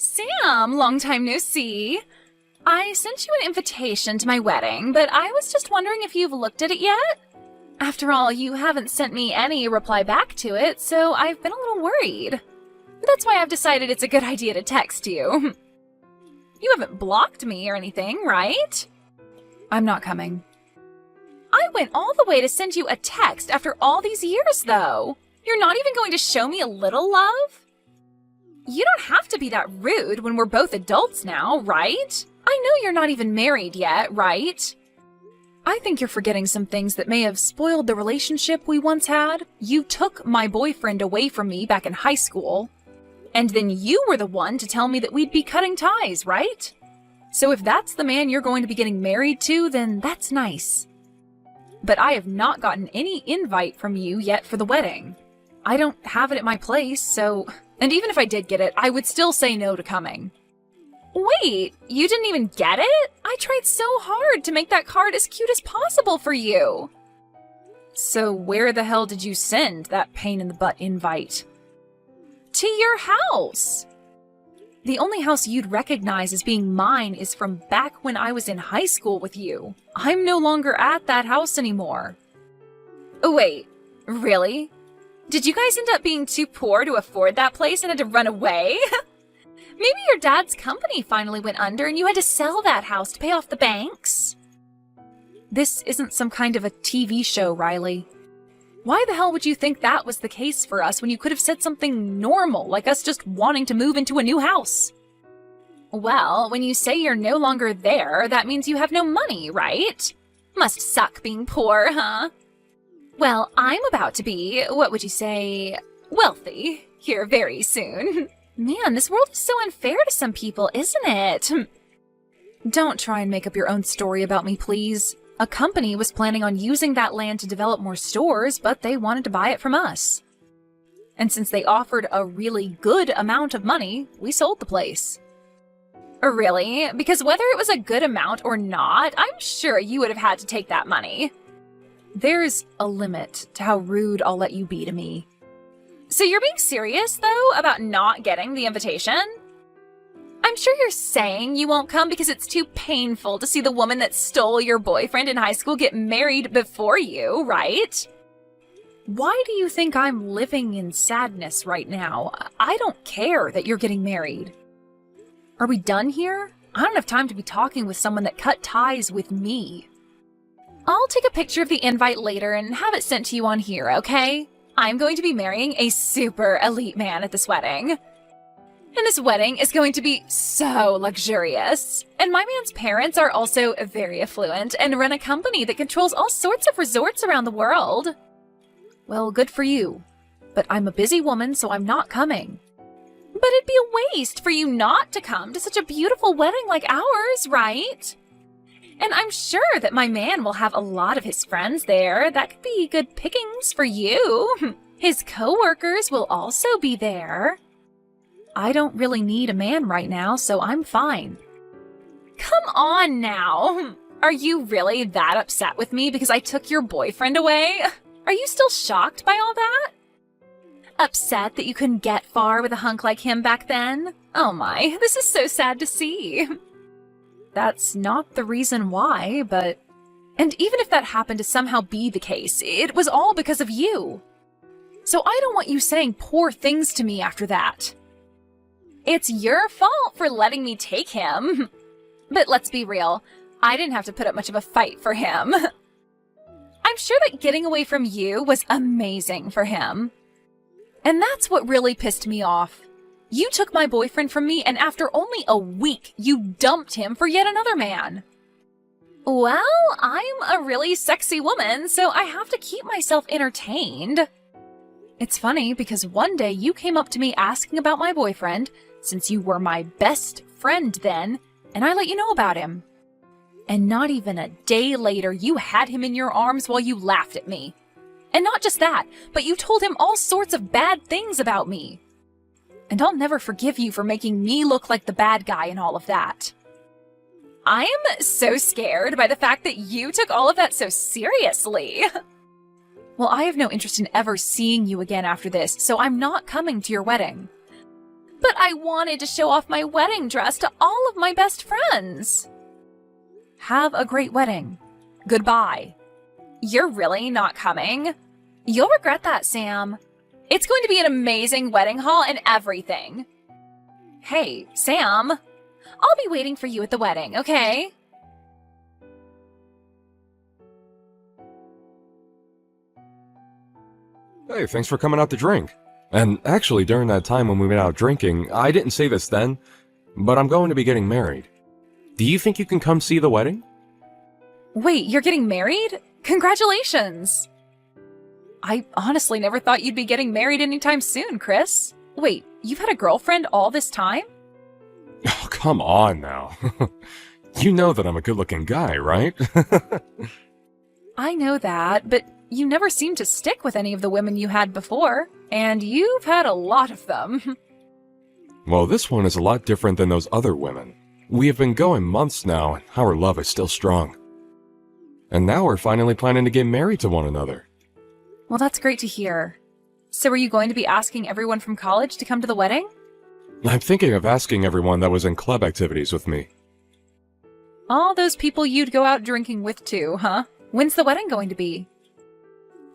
Sam, long time no see. I sent you an invitation to my wedding, but I was just wondering if you've looked at it yet? After all, you haven't sent me any reply back to it, so I've been a little worried. That's why I've decided it's a good idea to text you. You haven't blocked me or anything, right? I'm not coming. I went all the way to send you a text after all these years, though. You're not even going to show me a little love? You don't have to be that rude when we're both adults now, right? I know you're not even married yet, right? I think you're forgetting some things that may have spoiled the relationship we once had. You took my boyfriend away from me back in high school, and then you were the one to tell me that we'd be cutting ties, right? So if that's the man you're going to be getting married to, then that's nice. But I have not gotten any invite from you yet for the wedding. I don't have it at my place, so... And even if I did get it, I would still say no to coming. Wait, you didn't even get it? I tried so hard to make that card as cute as possible for you. So where the hell did you send that pain-in-the-butt invite? To your house. The only house you'd recognize as being mine is from back when I was in high school with you. I'm no longer at that house anymore. Wait, really? Did you guys end up being too poor to afford that place and had to run away? Maybe your dad's company finally went under and you had to sell that house to pay off the banks? This isn't some kind of a TV show, Riley. Why the hell would you think that was the case for us when you could have said something normal, like us just wanting to move into a new house? Well, when you say you're no longer there, that means you have no money, right? Must suck being poor, huh? Well, I'm about to be, what would you say, wealthy here very soon. Man, this world is so unfair to some people, isn't it? Don't try and make up your own story about me, please. A company was planning on using that land to develop more stores, but they wanted to buy it from us. And since they offered a really good amount of money, we sold the place. Really? Because whether it was a good amount or not, I'm sure you would have had to take that money. There's a limit to how rude I'll let you be to me. So you're being serious, though, about not getting the invitation? I'm sure you're saying you won't come because it's too painful to see the woman that stole your boyfriend in high school get married before you, right? Why do you think I'm living in sadness right now? I don't care that you're getting married. Are we done here? I don't have time to be talking with someone that cut ties with me. I'll take a picture of the invite later and have it sent to you on here, okay? I'm going to be marrying a super elite man at this wedding. And this wedding is going to be so luxurious. And my man's parents are also very affluent and run a company that controls all sorts of resorts around the world. Well, good for you. But I'm a busy woman, so I'm not coming. But it'd be a waste for you not to come to such a beautiful wedding like ours, right? And I'm sure that my man will have a lot of his friends there. That could be good pickings for you. His co-workers will also be there. I don't really need a man right now, so I'm fine. Come on now. Are you really that upset with me because I took your boyfriend away? Are you still shocked by all that? Upset that you couldn't get far with a hunk like him back then? Oh my, this is so sad to see. That's not the reason why, but... And even if that happened to somehow be the case, it was all because of you. So I don't want you saying poor things to me after that. It's your fault for letting me take him. But let's be real, I didn't have to put up much of a fight for him. I'm sure that getting away from you was amazing for him. And that's what really pissed me off. You took my boyfriend from me, and after only a week, you dumped him for yet another man. Well, I'm a really sexy woman, so I have to keep myself entertained. It's funny, because one day you came up to me asking about my boyfriend, since you were my best friend then, and I let you know about him. And not even a day later, you had him in your arms while you laughed at me. And not just that, but you told him all sorts of bad things about me. And I'll never forgive you for making me look like the bad guy in all of that. I am so scared by the fact that you took all of that so seriously. Well, I have no interest in ever seeing you again after this, so I'm not coming to your wedding. But I wanted to show off my wedding dress to all of my best friends. Have a great wedding. Goodbye. You're really not coming? You'll regret that, Sam. It's going to be an amazing wedding hall and everything. Hey, Sam. I'll be waiting for you at the wedding, okay? Hey, thanks for coming out to drink. And actually, during that time when we went out drinking, I didn't say this then, but I'm going to be getting married. Do you think you can come see the wedding? Wait, you're getting married? Congratulations! I honestly never thought you'd be getting married anytime soon, Chris. Wait, you've had a girlfriend all this time? Oh, come on now. You know that I'm a good-looking guy, right? I know that, but you never seemed to stick with any of the women you had before, and you've had a lot of them. Well, this one is a lot different than those other women. We have been going months now, and our love is still strong. And now we're finally planning to get married to one another. Well, that's great to hear. So are you going to be asking everyone from college to come to the wedding? I'm thinking of asking everyone that was in club activities with me. All those people you'd go out drinking with too, huh? When's the wedding going to be?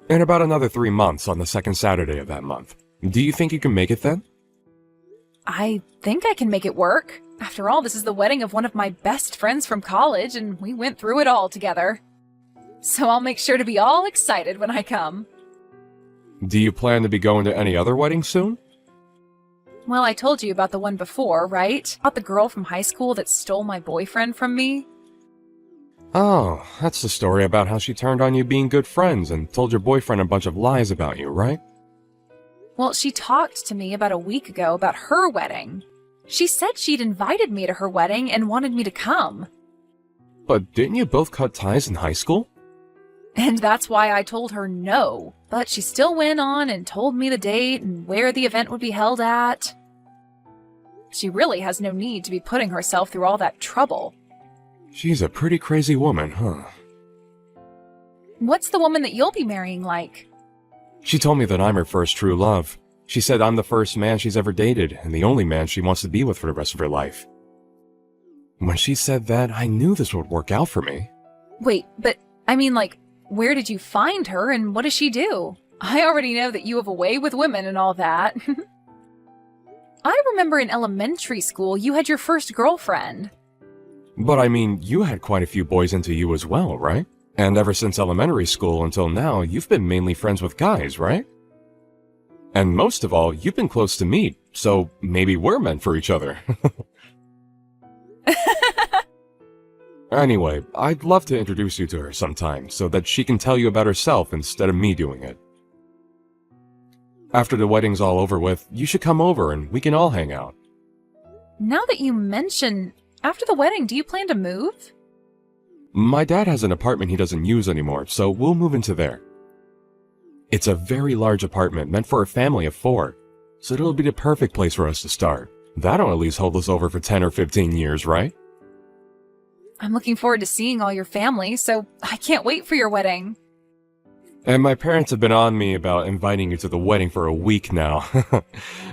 In about another 3 months on the second Saturday of that month. Do you think you can make it then? I think I can make it work. After all, this is the wedding of one of my best friends from college, and we went through it all together. So I'll make sure to be all excited when I come. Do you plan to be going to any other weddings soon? Well, I told you about the one before, right? About the girl from high school that stole my boyfriend from me. Oh, that's the story about how she turned on you being good friends and told your boyfriend a bunch of lies about you, right? Well, she talked to me about a week ago about her wedding. She said she'd invited me to her wedding and wanted me to come. But didn't you both cut ties in high school? And that's why I told her no. But she still went on and told me the date and where the event would be held at. She really has no need to be putting herself through all that trouble. She's a pretty crazy woman, huh? What's the woman that you'll be marrying like? She told me that I'm her first true love. She said I'm the first man she's ever dated and the only man she wants to be with for the rest of her life. When she said that, I knew this would work out for me. Wait, but I mean, like, where did you find her and what does she do? I already know that you have a way with women and all that. I remember in elementary school you had your first girlfriend. But I mean, you had quite a few boys into you as well, right? And ever since elementary school until now, you've been mainly friends with guys, right? And most of all, you've been close to me, so maybe we're meant for each other. Anyway, I'd love to introduce you to her sometime so that she can tell you about herself instead of me doing it. After the wedding's all over with, you should come over and we can all hang out. Now that you mention, after the wedding, do you plan to move? My dad has an apartment he doesn't use anymore, so we'll move into there. It's a very large apartment meant for a family of 4, so it'll be the perfect place for us to start. That'll at least hold us over for 10 or 15 years, right? I'm looking forward to seeing all your family, so I can't wait for your wedding. And my parents have been on me about inviting you to the wedding for a week now.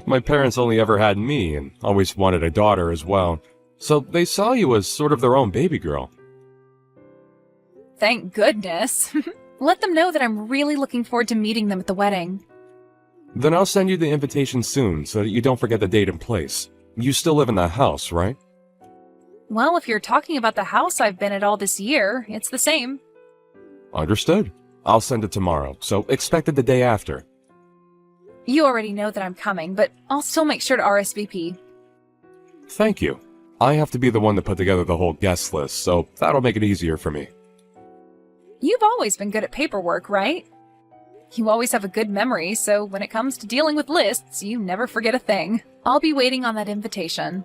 My parents only ever had me and always wanted a daughter as well, so they saw you as sort of their own baby girl. Thank goodness. Let them know that I'm really looking forward to meeting them at the wedding. Then I'll send you the invitation soon so that you don't forget the date and place. You still live in that house, right? Well, if you're talking about the house I've been at all this year, it's the same. Understood. I'll send it tomorrow, so expect it the day after. You already know that I'm coming, but I'll still make sure to RSVP. Thank you. I have to be the one to put together the whole guest list, so that'll make it easier for me. You've always been good at paperwork, right? You always have a good memory, so when it comes to dealing with lists, you never forget a thing. I'll be waiting on that invitation.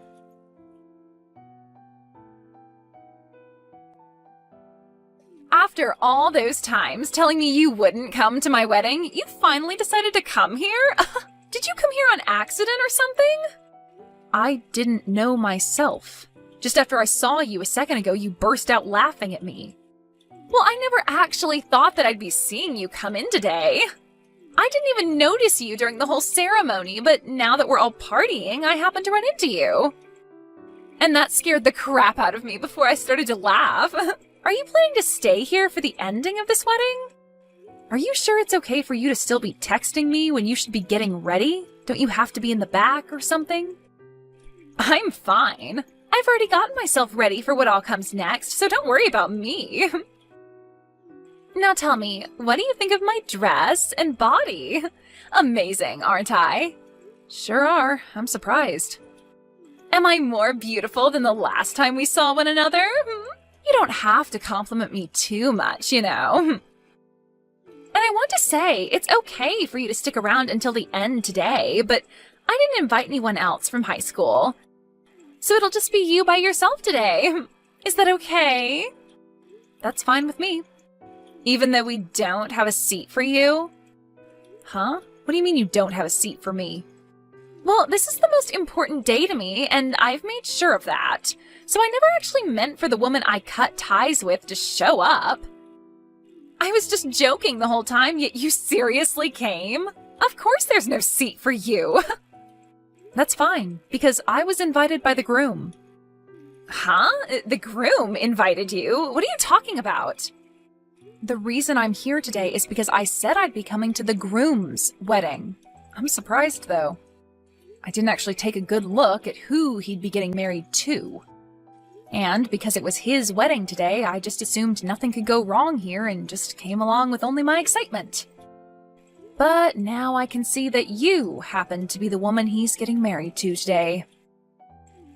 After all those times telling me you wouldn't come to my wedding, you finally decided to come here? Did you come here on accident or something? I didn't know myself. Just after I saw you a second ago, you burst out laughing at me. Well, I never actually thought that I'd be seeing you come in today. I didn't even notice you during the whole ceremony, but now that we're all partying, I happened to run into you. And that scared the crap out of me before I started to laugh. Are you planning to stay here for the ending of this wedding? Are you sure it's okay for you to still be texting me when you should be getting ready? Don't you have to be in the back or something? I'm fine. I've already gotten myself ready for what all comes next, so don't worry about me. Now tell me, what do you think of my dress and body? Amazing, aren't I? Sure are. I'm surprised. Am I more beautiful than the last time we saw one another? You don't have to compliment me too much, you know. And I want to say, it's okay for you to stick around until the end today, but I didn't invite anyone else from high school. So it'll just be you by yourself today. Is that okay? That's fine with me. Even though we don't have a seat for you? Huh? What do you mean you don't have a seat for me? Well, this is the most important day to me, and I've made sure of that. So I never actually meant for the woman I cut ties with to show up. I was just joking the whole time, yet you seriously came? Of course there's no seat for you. That's fine, because I was invited by the groom. Huh? The groom invited you? What are you talking about? The reason I'm here today is because I said I'd be coming to the groom's wedding. I'm surprised, though. I didn't actually take a good look at who he'd be getting married to. And because it was his wedding today, I just assumed nothing could go wrong here and just came along with only my excitement. But now I can see that you happen to be the woman he's getting married to today.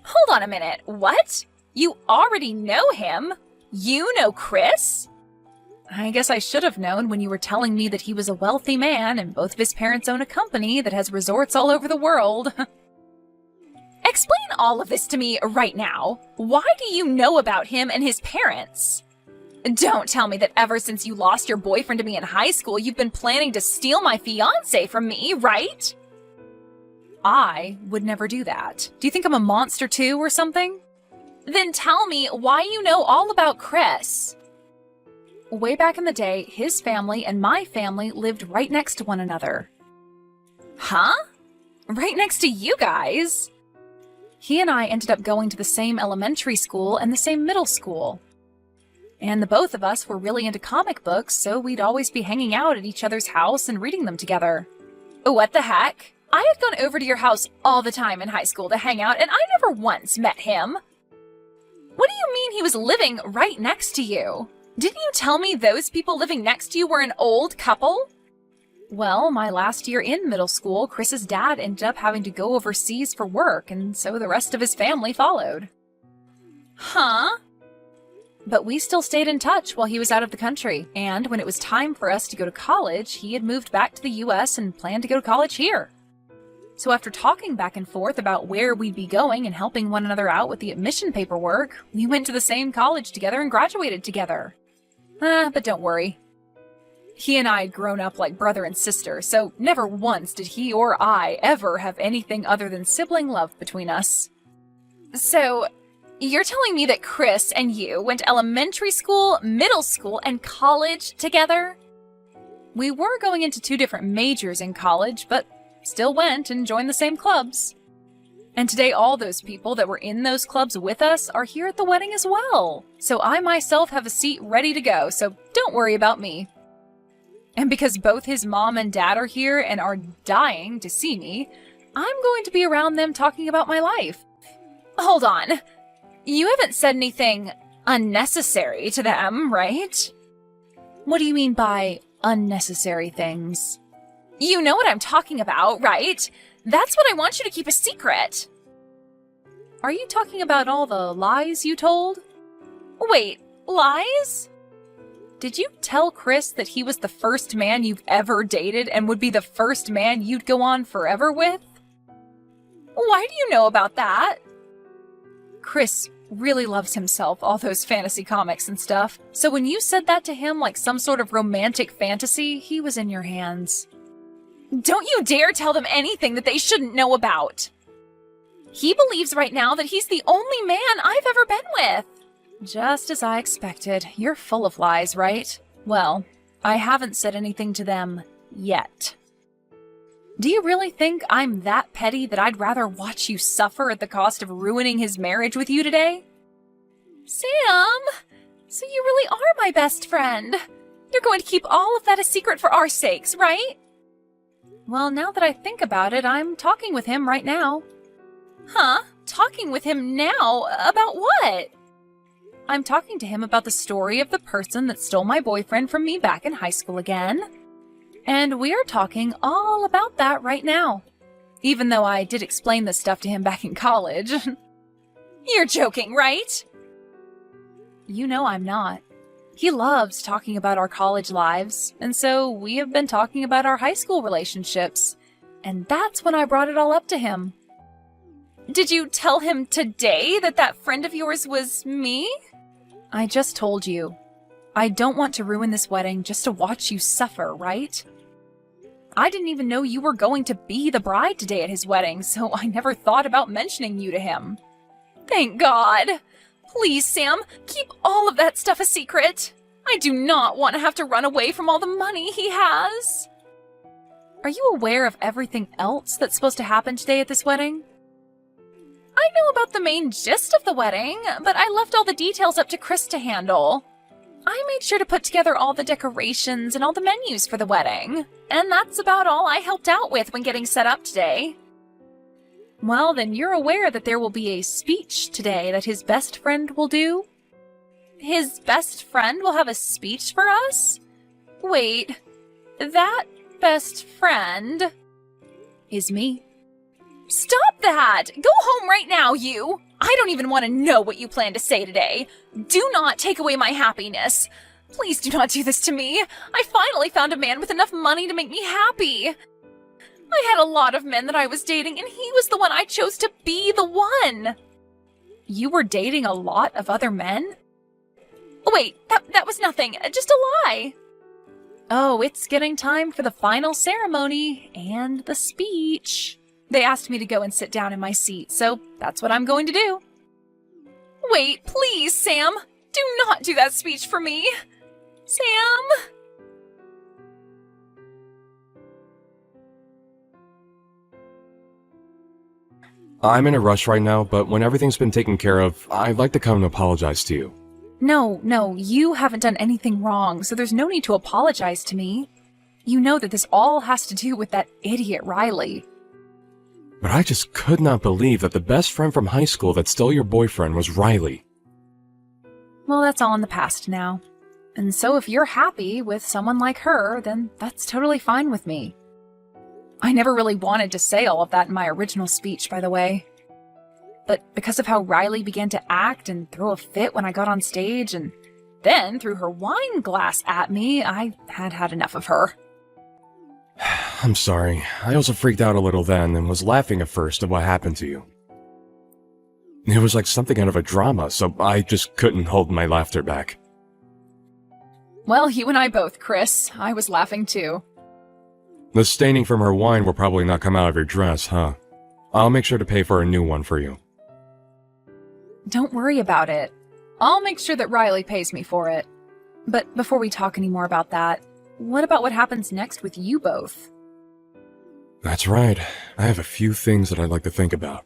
Hold on a minute, what? You already know him? You know Chris? I guess I should have known when you were telling me that he was a wealthy man and both of his parents own a company that has resorts all over the world. Explain all of this to me right now. Why do you know about him and his parents? Don't tell me that ever since you lost your boyfriend to me in high school, you've been planning to steal my fiancé from me, right? I would never do that. Do you think I'm a monster too or something? Then tell me why you know all about Chris. Way back in the day, his family and my family lived right next to one another. Huh? Right next to you guys? He and I ended up going to the same elementary school and the same middle school. And the both of us were really into comic books, so we'd always be hanging out at each other's house and reading them together. What the heck? I had gone over to your house all the time in high school to hang out, and I never once met him. What do you mean he was living right next to you? Didn't you tell me those people living next to you were an old couple? Well, my last year in middle school, Chris's dad ended up having to go overseas for work, and so the rest of his family followed. Huh? But we still stayed in touch while he was out of the country, and when it was time for us to go to college, he had moved back to the US and planned to go to college here. So after talking back and forth about where we'd be going and helping one another out with the admission paperwork, we went to the same college together and graduated together. But don't worry. He and I had grown up like brother and sister, so never once did he or I ever have anything other than sibling love between us. So, you're telling me that Chris and you went to elementary school, middle school, and college together? We were going into 2 different majors in college, but still went and joined the same clubs. And today all those people that were in those clubs with us are here at the wedding as well. So I myself have a seat ready to go, so don't worry about me. And because both his mom and dad are here and are dying to see me, I'm going to be around them talking about my life. Hold on. You haven't said anything unnecessary to them, right? What do you mean by unnecessary things? You know what I'm talking about, right? That's what I want you to keep a secret. Are you talking about all the lies you told? Wait, lies? Did you tell Chris that he was the first man you've ever dated and would be the first man you'd go on forever with? Why do you know about that? Chris really loves himself, all those fantasy comics and stuff. So when you said that to him like some sort of romantic fantasy, he was in your hands. Don't you dare tell them anything that they shouldn't know about. He believes right now that he's the only man I've ever been with. Just as I expected. You're full of lies, right? Well, I haven't said anything to them yet. Do you really think I'm that petty that I'd rather watch you suffer at the cost of ruining his marriage with you today? Sam! So you really are my best friend. You're going to keep all of that a secret for our sakes, right? Well, now that I think about it, I'm talking with him right now. Huh? Talking with him now? About what? I'm talking to him about the story of the person that stole my boyfriend from me back in high school again. And we're talking all about that right now. Even though I did explain this stuff to him back in college. You're joking, right? You know I'm not. He loves talking about our college lives, and so we have been talking about our high school relationships. And that's when I brought it all up to him. Did you tell him today that that friend of yours was me? I just told you. I don't want to ruin this wedding just to watch you suffer, right? I didn't even know you were going to be the bride today at his wedding, so I never thought about mentioning you to him. Thank God! Please, Sam, keep all of that stuff a secret. I do not want to have to run away from all the money he has. Are you aware of everything else that's supposed to happen today at this wedding? I know about the main gist of the wedding, but I left all the details up to Chris to handle. I made sure to put together all the decorations and all the menus for the wedding, and that's about all I helped out with when getting set up today. Well, then you're aware that there will be a speech today that his best friend will do? His best friend will have a speech for us? Wait, that best friend is me. Stop that! Go home right now, you! I don't even want to know what you plan to say today. Do not take away my happiness. Please do not do this to me. I finally found a man with enough money to make me happy. I had a lot of men that I was dating, and he was the one I chose to be the one. You were dating a lot of other men? Oh, wait, that was nothing. Just a lie. Oh, it's getting time for the final ceremony and the speech. They asked me to go and sit down in my seat, so that's what I'm going to do. Wait, please, Sam. Do not do that speech for me. Sam? I'm in a rush right now, but when everything's been taken care of, I'd like to come and apologize to you. No, you haven't done anything wrong, so there's no need to apologize to me. You know that this all has to do with that idiot Riley. But I just could not believe that the best friend from high school that stole your boyfriend was Riley. Well, that's all in the past now. And so if you're happy with someone like her, then that's totally fine with me. I never really wanted to say all of that in my original speech, by the way. But because of how Riley began to act and throw a fit when I got on stage, and then threw her wine glass at me, I had enough of her. I'm sorry. I also freaked out a little then and was laughing at first at what happened to you. It was like something out of a drama, so I just couldn't hold my laughter back. Well, you and I both, Chris. I was laughing too. The staining from her wine will probably not come out of your dress, huh? I'll make sure to pay for a new one for you. Don't worry about it. I'll make sure that Riley pays me for it. But before we talk any more about that, what about what happens next with you both? That's right. I have a few things that I'd like to think about.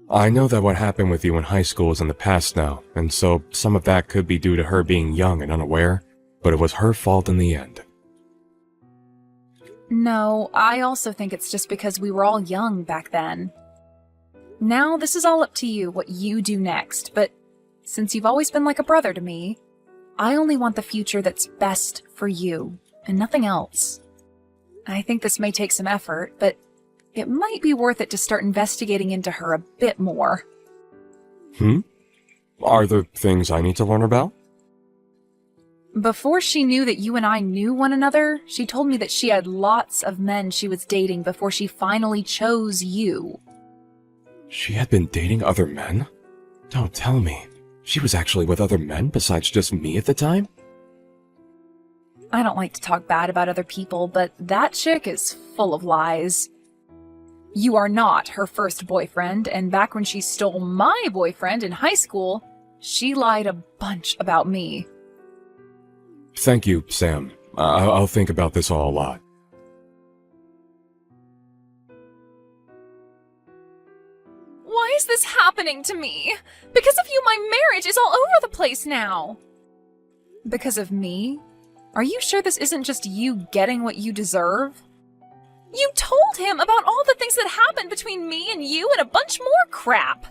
I know that what happened with you in high school is in the past now, and so some of that could be due to her being young and unaware, but it was her fault in the end. No, I also think it's just because we were all young back then. Now, this is all up to you, what you do next, but since you've always been like a brother to me, I only want the future that's best for you, and nothing else. I think this may take some effort, but it might be worth it to start investigating into her a bit more. Are there things I need to learn about? Before she knew that you and I knew one another, she told me that she had lots of men she was dating before she finally chose you. She had been dating other men? Don't tell me. She was actually with other men besides just me at the time? I don't like to talk bad about other people, but that chick is full of lies. You are not her first boyfriend, and back when she stole my boyfriend in high school, she lied a bunch about me. Thank you, Sam. I'll think about this all a lot. is this happening to me? Because of you, my marriage is all over the place now. Because of me? Are you sure this isn't just you getting what you deserve? You told him about all the things that happened between me and you and a bunch more crap.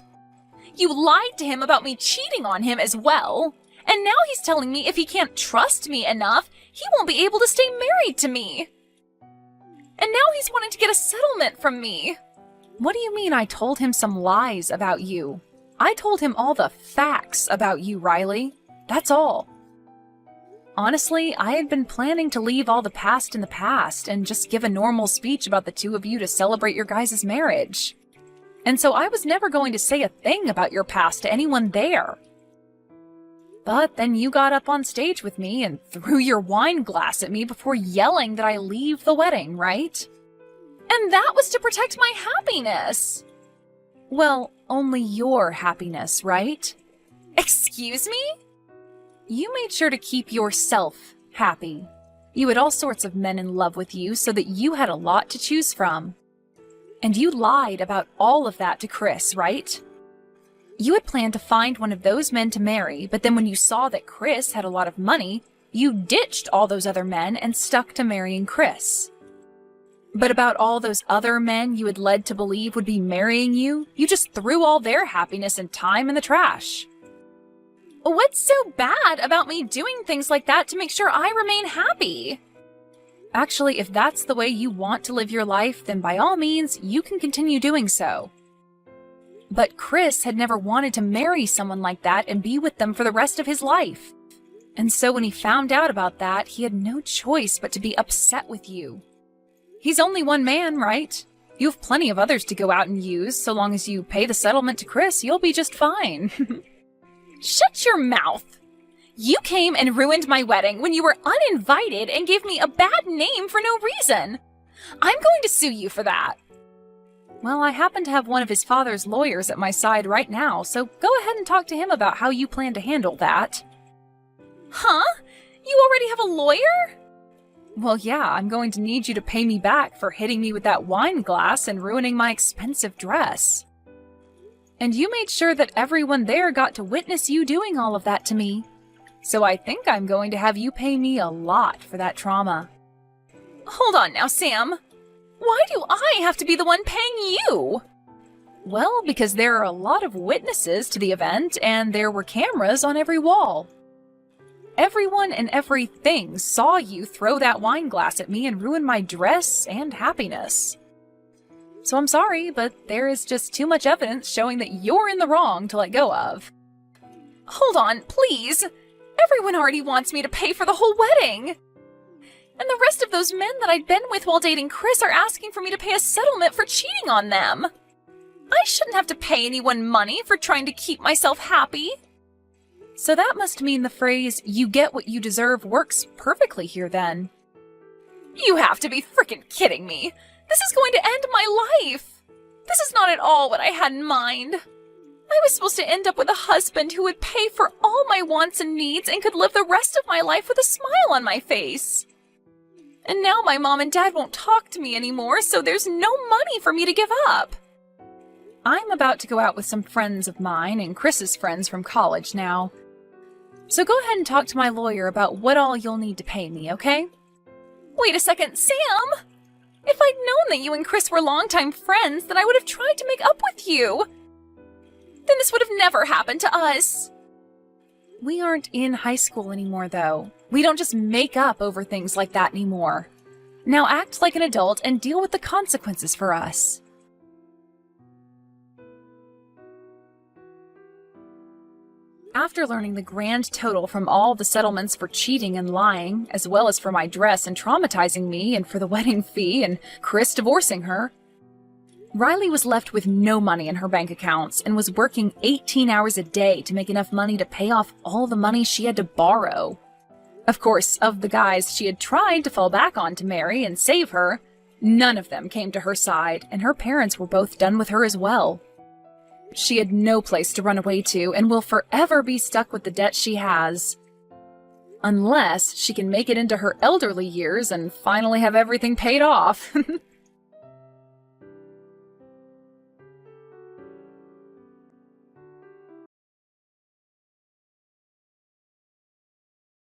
You lied to him about me cheating on him as well. And now he's telling me if he can't trust me enough, he won't be able to stay married to me. And now he's wanting to get a settlement from me. What do you mean I told him some lies about you? I told him all the facts about you, Riley. That's all. Honestly, I had been planning to leave all the past in the past and just give a normal speech about the two of you to celebrate your guys' marriage. And so I was never going to say a thing about your past to anyone there. But then you got up on stage with me and threw your wine glass at me before yelling that I leave the wedding, right? And that was to protect my happiness. Well, only your happiness, right? Excuse me? You made sure to keep yourself happy. You had all sorts of men in love with you so that you had a lot to choose from. And you lied about all of that to Chris, right? You had planned to find one of those men to marry, but then when you saw that Chris had a lot of money, you ditched all those other men and stuck to marrying Chris. But about all those other men you had led to believe would be marrying you, you just threw all their happiness and time in the trash. What's so bad about me doing things like that to make sure I remain happy? Actually, if that's the way you want to live your life, then by all means, you can continue doing so. But Chris had never wanted to marry someone like that and be with them for the rest of his life. And so when he found out about that, he had no choice but to be upset with you. He's only one man, right? You have plenty of others to go out and use. So long as you pay the settlement to Chris, you'll be just fine. Shut your mouth! You came and ruined my wedding when you were uninvited and gave me a bad name for no reason. I'm going to sue you for that. Well, I happen to have one of his father's lawyers at my side right now, so go ahead and talk to him about how you plan to handle that. Huh? You already have a lawyer? Well, yeah, I'm going to need you to pay me back for hitting me with that wine glass and ruining my expensive dress. And you made sure that everyone there got to witness you doing all of that to me. So I think I'm going to have you pay me a lot for that trauma. Hold on now, Sam. Why do I have to be the one paying you? Well, because there are a lot of witnesses to the event, and there were cameras on every wall. Everyone and everything saw you throw that wine glass at me and ruin my dress and happiness. So I'm sorry, but there is just too much evidence showing that you're in the wrong to let go of. Hold on, please. Everyone already wants me to pay for the whole wedding. And the rest of those men that I'd been with while dating Chris are asking for me to pay a settlement for cheating on them. I shouldn't have to pay anyone money for trying to keep myself happy. So that must mean the phrase, "you get what you deserve," works perfectly here then. You have to be frickin' kidding me. This is going to end my life. This is not at all what I had in mind. I was supposed to end up with a husband who would pay for all my wants and needs and could live the rest of my life with a smile on my face. And now my mom and dad won't talk to me anymore, so there's no money for me to give up. I'm about to go out with some friends of mine and Chris's friends from college now. So go ahead and talk to my lawyer about what all you'll need to pay me, okay? Wait a second, Sam! If I'd known that you and Chris were longtime friends, then I would have tried to make up with you. Then this would have never happened to us. We aren't in high school anymore, though. We don't just make up over things like that anymore. Now act like an adult and deal with the consequences for us. After learning the grand total from all the settlements for cheating and lying, as well as for my dress and traumatizing me and for the wedding fee and Chris divorcing her, Riley was left with no money in her bank accounts and was working 18 hours a day to make enough money to pay off all the money she had to borrow. Of course, of the guys she had tried to fall back on to marry and save her, none of them came to her side, and her parents were both done with her as well. She had no place to run away to and will forever be stuck with the debt she has. Unless she can make it into her elderly years and finally have everything paid off.